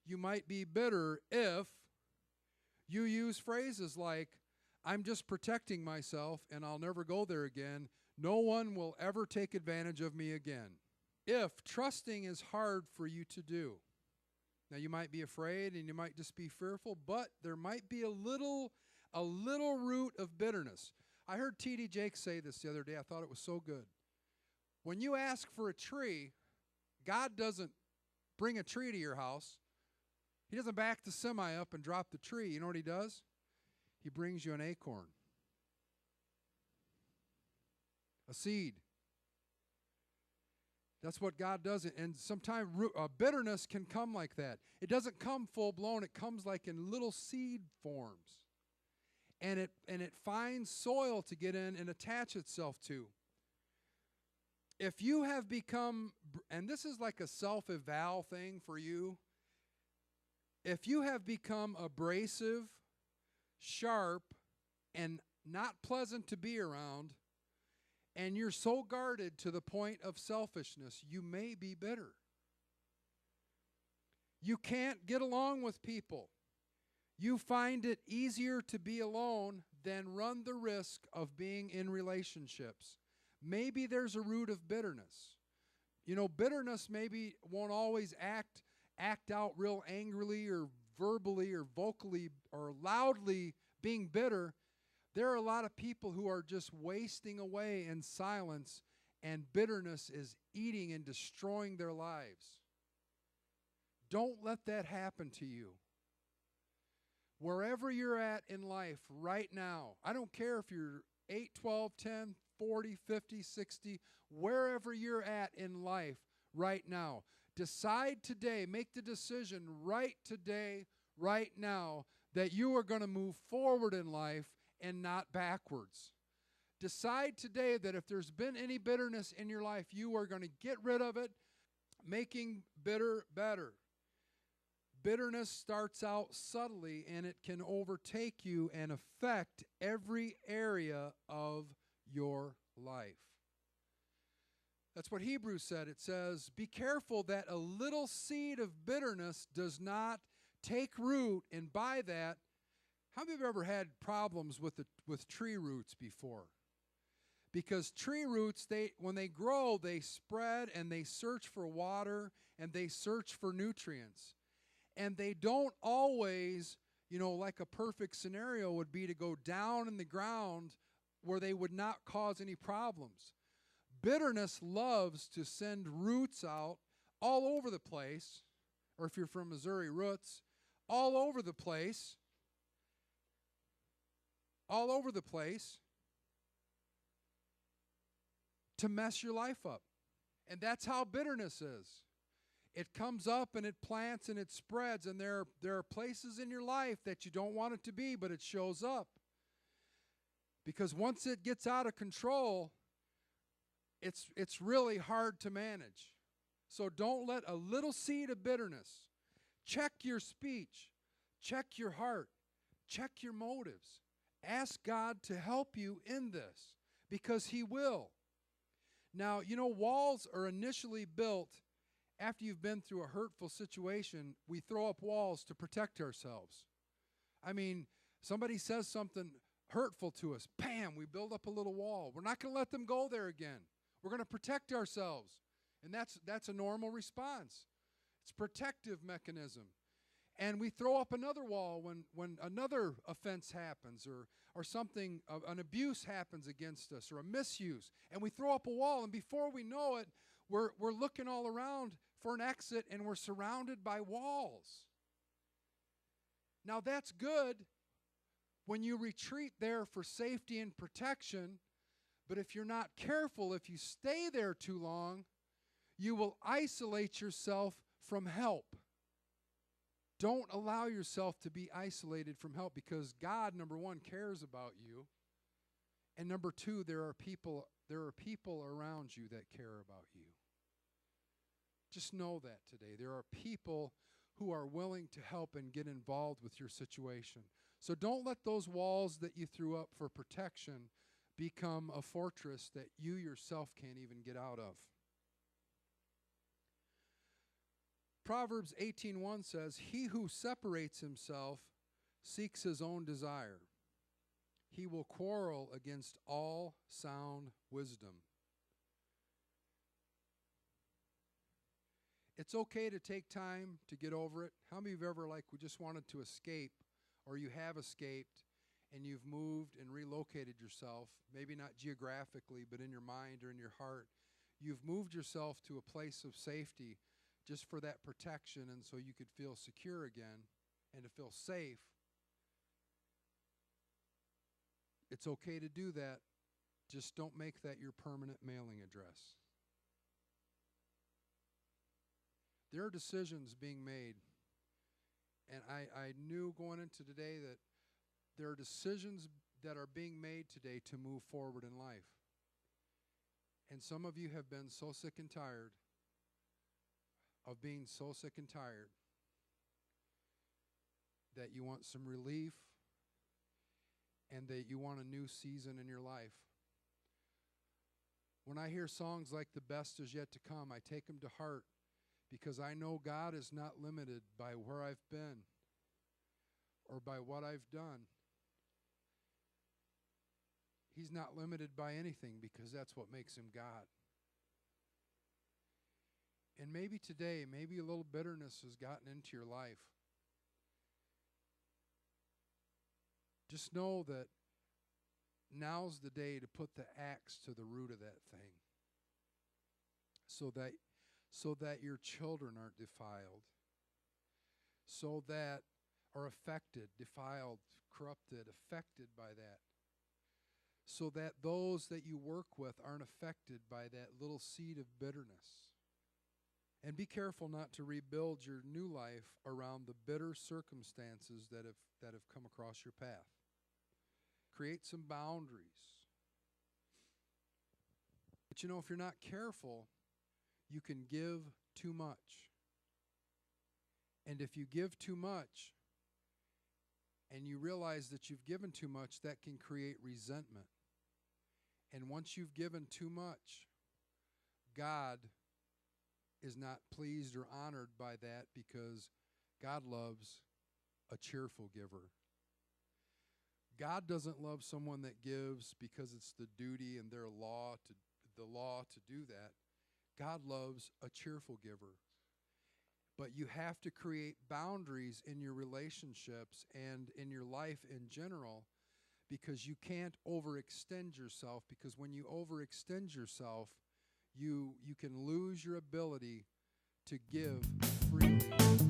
you might be bitter if you use phrases like, I'm just protecting myself and I'll never go there again. No one will ever take advantage of me again. If trusting is hard for you to do. Now you might be afraid and you might just be fearful, but there might be a little root of bitterness. I heard T.D. Jakes say this the other day. I thought it was so good. When you ask for a tree, God doesn't bring a tree to your house. He doesn't back the semi up and drop the tree. You know what he does? He brings you an acorn, a seed. That's what God does. And sometimes bitterness can come like that. It doesn't come full blown. It comes like in little seed forms. And it finds soil to get in and attach itself to. If you have become, and this is like a self-eval thing for you, if you have become abrasive, sharp, and not pleasant to be around, and you're so guarded to the point of selfishness, you may be bitter. You can't get along with people. You find it easier to be alone than run the risk of being in relationships. Maybe there's a root of bitterness. You know, bitterness maybe won't always act out real angrily or verbally or vocally or loudly being bitter. There are a lot of people who are just wasting away in silence, and bitterness is eating and destroying their lives. Don't let that happen to you. Wherever you're at in life right now, I don't care if you're 8, 12, 10, 40, 50, 60, wherever you're at in life right now, decide today, make the decision right today, right now, that you are going to move forward in life and not backwards. Decide today that if there's been any bitterness in your life, you are going to get rid of it, making bitter better. Bitterness starts out subtly, and it can overtake you and affect every area of your life. That's what Hebrews said. It says, be careful that a little seed of bitterness does not take root, and by that, how many of you have ever had problems with tree roots before? Because tree roots, when they grow, they spread and they search for water and they search for nutrients. And they don't always, like a perfect scenario would be to go down in the ground where they would not cause any problems. Bitterness loves to send roots out all over the place, or if you're from Missouri, roots, all over the place, to mess your life up. And that's how bitterness is. It comes up and it plants and it spreads, and there are places in your life that you don't want it to be, but it shows up. Because once it gets out of control, it's really hard to manage. So don't let a little seed of bitterness. Check your speech. Check your heart. Check your motives. Ask God to help you in this, because He will. Now, walls are initially built after you've been through a hurtful situation. We throw up walls to protect ourselves. I mean, somebody says something hurtful to us, bam, we build up a little wall. We're not going to let them go there again. We're going to protect ourselves. And that's a normal response. It's a protective mechanism. And we throw up another wall when another offense happens or something, an abuse happens against us or a misuse. And we throw up a wall, and before we know it, we're looking all around for an exit, and we're surrounded by walls. Now that's good when you retreat there for safety and protection, but if you're not careful, if you stay there too long, you will isolate yourself from help. Don't allow yourself to be isolated from help, because God, number one, cares about you. And number two, there are people around you that care about you. Just know that today. There are people who are willing to help and get involved with your situation. So don't let those walls that you threw up for protection become a fortress that you yourself can't even get out of. Proverbs 18:1 says, "He who separates himself seeks his own desire. He will quarrel against all sound wisdom." It's okay to take time to get over it. How many of you ever we just wanted to escape, or you have escaped and you've moved and relocated yourself, maybe not geographically, but in your mind or in your heart. You've moved yourself to a place of safety just for that protection and so you could feel secure again and to feel safe. It's okay to do that. Just don't make that your permanent mailing address. There are decisions being made, and I knew going into today that there are decisions that are being made today to move forward in life. And some of you have been so sick and tired of being so sick and tired that you want some relief and that you want a new season in your life. When I hear songs like "The Best Is Yet to Come," I take them to heart because I know God is not limited by where I've been or by what I've done. He's not limited by anything because that's what makes him God. And maybe today, maybe a little bitterness has gotten into your life. Just know that now's the day to put the axe to the root of that thing so that your children aren't defiled, are affected, defiled, corrupted, affected by that, so that those that you work with aren't affected by that little seed of bitterness. And be careful not to rebuild your new life around the bitter circumstances that have come across your path. Create some boundaries. But if you're not careful, you can give too much. And if you give too much and you realize that you've given too much, that can create resentment. And once you've given too much, God is not pleased or honored by that because God loves a cheerful giver. God doesn't love someone that gives because it's the duty and the law to do that. God loves a cheerful giver. But you have to create boundaries in your relationships and in your life in general, because you can't overextend yourself, because when you overextend yourself, you can lose your ability to give freely.